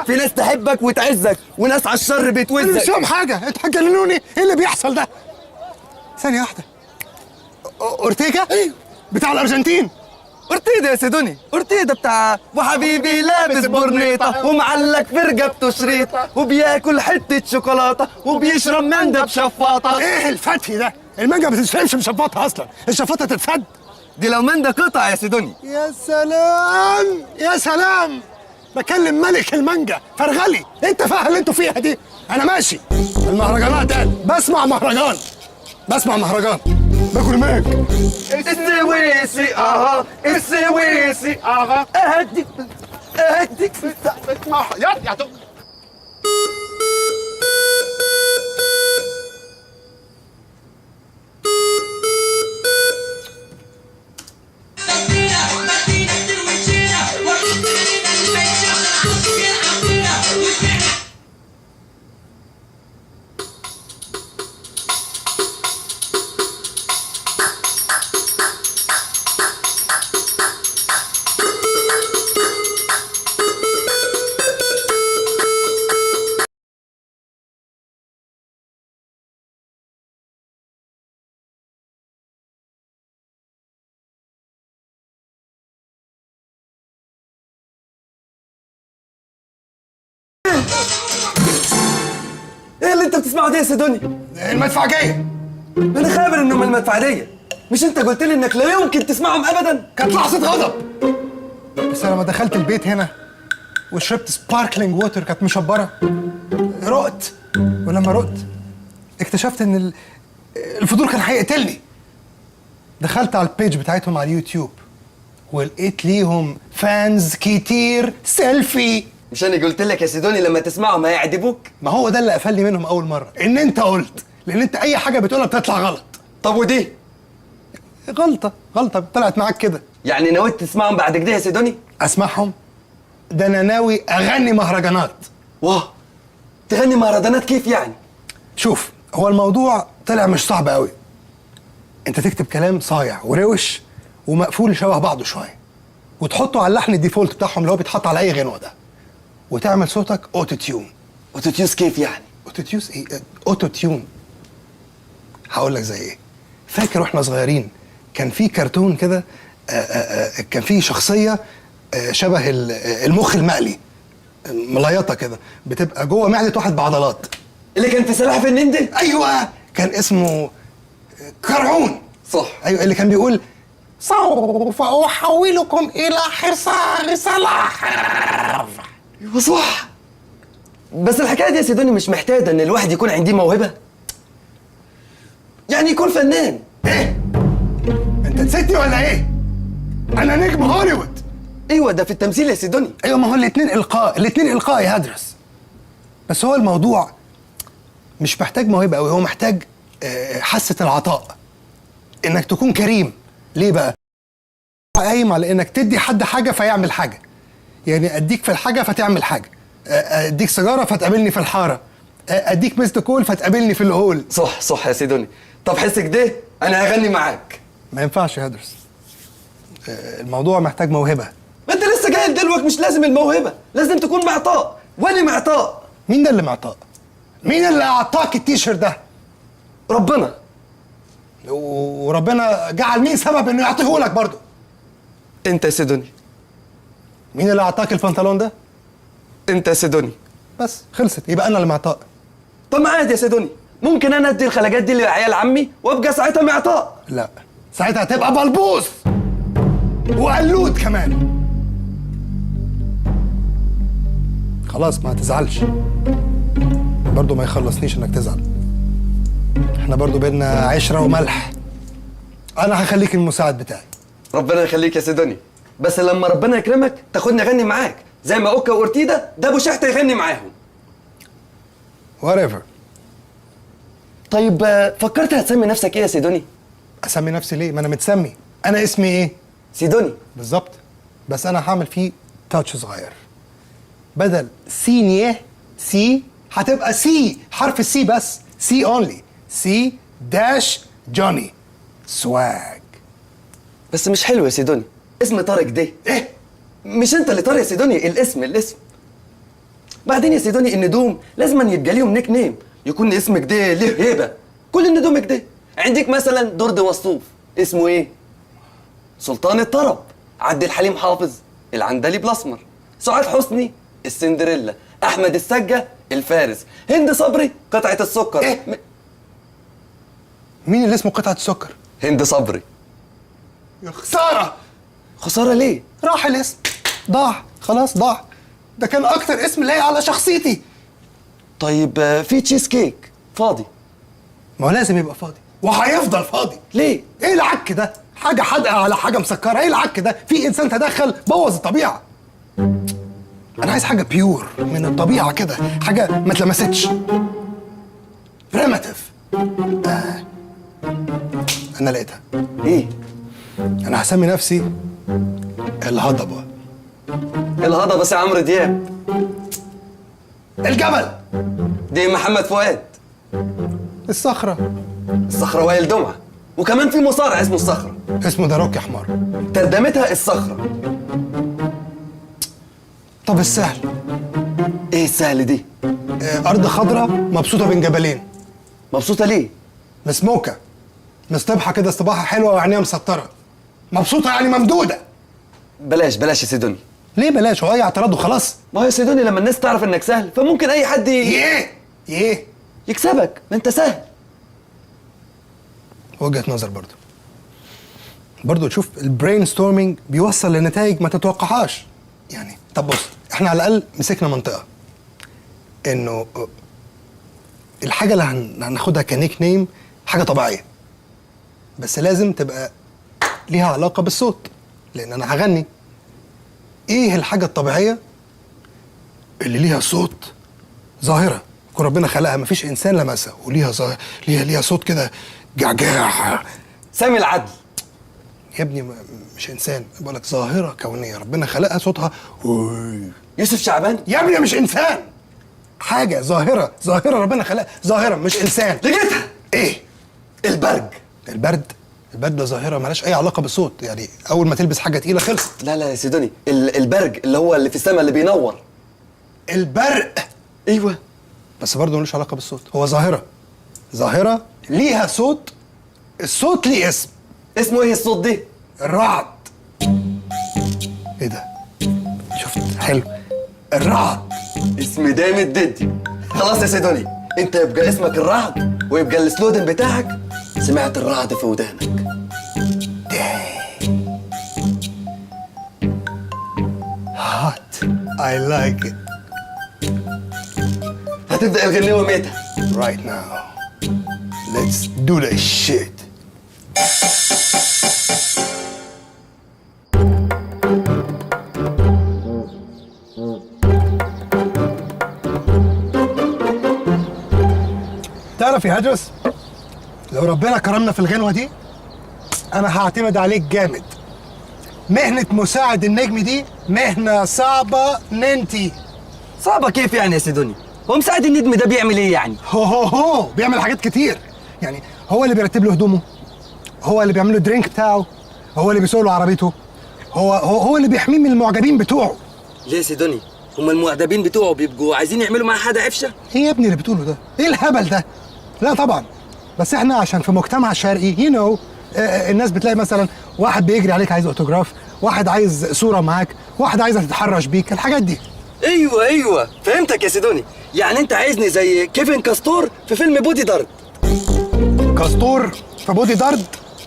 في ناس تحبك وتعزك وناس على الشر انا بتوزك. مش فاهم حاجه، انتوا هتجننوني، ايه اللي بيحصل ده؟ ثانيه واحده، اورتيجا؟ ايوه بتاع الارجنتين. اورتيدا يا سيدوني، اورتيدا بتاع وحبيبي لابس برنيطه ومعلق في رقبته شريطه وبياكل حته شوكولاته وبيشرب مانجا بشفاطه. ايه الفتي ده؟ المانجا ما تتشربش بشفاطه اصلا، الشفاطه تتفد. دي لو مانجا قطع يا سيدوني. يا سلام يا سلام، بكلم ملك المانجا فرغلي، انت فاهم اللي انتوا فيها دي؟ انا ماشي المهرجانات، انا بسمع مهرجان، باكل ماك. السويسي السويسي اهديك في السقف. يا ايه اللي انت بتسمعه ده يا سيدوني؟ المدفعجيه. انا خابر انهم المدفعجيه، مش انت قلت لي انك لا يمكن تسمعهم ابدا؟ كانت لحظه غضب، بس انا لما دخلت البيت هنا وشربت سباركلينج ووتر كانت مشبره، رقت، ولما رقت اكتشفت ان الفضول كان هيقتلني. دخلت على البيج بتاعتهم على اليوتيوب ولقيت ليهم فانز كتير سيلفي. مش انا قلت لك يا سيدوني لما تسمعهم هيعجبوك؟ ما هو ده اللي قفلني منهم اول مره، ان انت قلت، لان انت اي حاجه بتقولها بتطلع غلط. طب ودي؟ غلطه طلعت معاك كده. يعني نويت تسمعهم بعد كده يا سيدوني؟ اسمعهم؟ ده انا ناوي اغني مهرجانات. واه، تغني مهرجانات كيف يعني؟ شوف، هو الموضوع طلع مش صعب قوي. انت تكتب كلام صايع وروش ومقفول شبه بعضه شويه، وتحطه على اللحن الديفولت بتاعهم اللي هو بيتحط على اي غنوه ده، وتعمل صوتك اوتو تيون. اوتو تيوز كيف يعني؟ اوتو تيوز ايه؟ اوتو تيون. هقول لك زي ايه. فاكر واحنا صغيرين كان في كرتون كده، كان في شخصيه شبه المخ المقلي، مليطه كده، بتبقى جوه معده واحد بعضلات. اللي كان في سلاحف النينجا؟ ايوه، كان اسمه كرعون. صح. ايوه، اللي كان بيقول سوف احولكم الى حصار سلاحف. ايوه صح. بس الحكايه دي يا سيدوني مش محتاجه ان الواحد يكون عنده موهبه، يعني يكون فنان. ايه؟ انت نسيتني ولا ايه؟ انا نجم هوليوود. ايوه ده في التمثيل يا سيدوني. ايوه، ما هو الاتنين القاء يا هدرس. بس هو الموضوع مش محتاج موهبه قوي، هو محتاج حاسه العطاء، انك تكون كريم. ليه بقى؟ قايم على انك تدي حد حاجه فيعمل حاجه، يعني اديك في الحاجه فتعمل حاجه، اديك سيجاره فتقابلني في الحاره، اديك مست كول فتقابلني في الهول. صح صح يا سيدوني. طب حس كده انا هغني معاك. ما ينفعش يا هدرس، الموضوع محتاج موهبه. ما انت لسه جاي دلوقتي، مش لازم الموهبه، لازم تكون معطاء. وانا معطاء. مين ده اللي معطاء؟ مين اللي اعطاك التيشيرت ده؟ ربنا. وربنا جعل مين سبب انه يعطيه لك برضه؟ انت يا سيدوني. مين اللي اعطاك البنطلون ده؟ انت يا سيدوني. بس خلصت، يبقى انا اللي معطاء. طب ما عادي يا سيدوني، ممكن انا ادي الخلاجات دي لعيال عمي وابقى ساعتها معطاء. لا، ساعتها هتبقى بلبوس وقلود كمان. خلاص ما تزعلش، برضه ما يخلصنيش انك تزعل. احنا برضه بينا عشرة وملح. انا هخليك المساعد بتاعي. ربنا يخليك يا سيدوني، بس لما ربنا يكرمك تاخدني اغني معاك زي ما اوكا واورتيدا ده ابو شحته يغني معاهم. whatever. طيب فكرت هتسمي نفسك ايه يا سيدوني؟ اسمي نفسي ليه؟ ما انا متسمي. انا اسمي ايه؟ سيدوني. بالظبط، بس انا هعمل فيه تاتش صغير. بدل سينيه سي هتبقى سي، حرف السي بس، سي اونلي، سي داش جوني سواج. بس مش حلو يا سيدوني، اسم طارق ده. ايه؟ مش انت اللي طارق يا سيدوني، الاسم. بعدين يا سيدوني الندوم لازم يبقى ليهم نيك نيم، يكون اسمك ده ليه هيبه. كل الندوم كده. عندك مثلا درد وصوف، اسمه ايه؟ سلطان الطرب. عبد الحليم حافظ العندليب الاسمر. سعاد حسني السندريلا. احمد السجه الفارس. هند صبري قطعه السكر. إيه؟ مين اللي اسمه قطعه السكر؟ هند صبري. يا خساره. خساره ليه؟ راح الاسم، ضاع، خلاص ضاع. ده كان اكتر اسم لايق على شخصيتي. طيب في تشيز كيك فاضي. ما هو لازم يبقى فاضي، وهيفضل فاضي. ليه؟ ايه العك ده؟ حاجه حادقه على حاجه مسكره، ايه العك ده؟ في انسان تدخل بوظ الطبيعه. انا عايز حاجه بيور من الطبيعه كده، حاجه ما اتلمستش، بريماتيف. انا لقيتها. ايه؟ انا هسمي نفسي الهضبه. الهضبه بس يا عمرو دياب. الجبل دي محمد فؤاد. الصخره. الصخره وائل دمعه. وكمان في مصارع اسمه الصخره. اسمه ده روك يا حمار. ترجمتها الصخره. طب السهل. ايه السهل دي؟ ارض خضراء مبسوطه بين جبلين. مبسوطه ليه؟ مسموكه، مصطبحه كده، صباحه حلوه وعينيها مسطره. مبسوطه يعني ممدوده. بلاش يا سيدوني. ليه بلاش؟ هو اي اعتراض وخلاص؟ ما هو يا سيدوني لما الناس تعرف انك سهل فممكن اي حد ايه يكسبك. ما انت سهل. وجهه نظر برضه تشوف البرين ستورمينج بيوصل لنتائج ما تتوقعهاش. يعني طب بص، احنا على الاقل مسكنا منطقه انه الحاجه اللي هناخدها كنيك نيم حاجه طبيعيه، بس لازم تبقى ليها علاقه بالصوت، لان انا هغني. ايه الحاجه الطبيعيه اللي ليها صوت؟ ظاهره يكون ربنا خلقها، مفيش انسان لمسها، وليها ليها صوت كده جعجاع. سامي العدل. يا ابني مش انسان، بقول لك ظاهره كونيه ربنا خلقها صوتها. يوسف شعبان. يا ابني مش انسان، حاجه ظاهره ربنا خلقها، ظاهره مش انسان. لقيتها. ايه؟ البرد ده ظاهره مالهاش اي علاقه بالصوت. يعني اول ما تلبس حاجه تقيله خلصت. لا يا سيدوني، البرج اللي هو اللي في السماء اللي بينور. البرق. ايوه، بس برضه ملوش علاقه بالصوت، هو ظاهره ليها صوت. الصوت ليه اسم. اسمه ايه الصوت ده؟ الرعد. ايه ده؟ شفت؟ حلو. الرعد. اسم دامد ددي. خلاص يا سيدوني، انت يبقى اسمك الرعد ويبقى السلودن بتاعك سمعت الرعد في ودانك. هات. I like it. هتبدأ الغنيوة ميتة. Right now. Let's do this shit. تعرف يا هدرس، لو ربنا كرمنا في الغنوة دي أنا هعتمد عليك جامد. مهنة مساعد النجم دي مهنة صعبة ننتي. صعبة كيف يعني يا سيدوني؟ هو مساعد النجم ده بيعمل ايه يعني؟ هو بيعمل حاجات كتير. يعني هو اللي بيرتب له هدومه، هو اللي بيعمل له الدرينك بتاعه، هو اللي بيسوق له عربيته، هو اللي بيحميه من المعجبين بتوعه. ليه يا سيدوني؟ هما المعجبين بتوعه بيبقوا عايزين يعملوا معاه حاجه عفشه؟ ايه يا ابني اللي بتقوله ده؟ ايه الهبل ده؟ لا طبعا، بس احنا عشان في مجتمع شرقي الناس بتلاقي مثلا واحد بيجري عليك عايز اوتوجراف، واحد عايز صوره معاك، واحد عايزه تتحرش بيك، الحاجات دي. ايوه فهمتك يا سيدوني. يعني انت عايزني زي كيفن كاستور في فيلم بودي دارد. كاستور في بودي دارد؟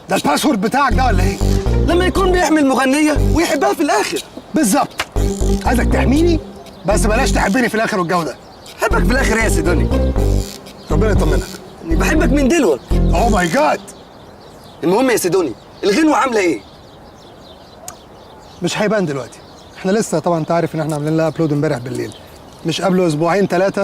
ده الباسورد بتاعك ده ولا ايه؟ لما يكون بيحمل مغنيه ويحبها في الاخر. بالظبط، عايزك تحميني بس بلاش تحبني في الاخر والجو ده. حبك في الاخر ايه يا سيدوني؟ ربنا يطمنك. اني بحبك من دلوقتي. اوه ماي جاد. المهم يا سيدوني، الغنوه عامله ايه؟ مش هيبان دلوقتي، احنا لسه طبعا انت عارف ان احنا عاملين لها ابلود امبارح بالليل، مش قبله اسبوعين 3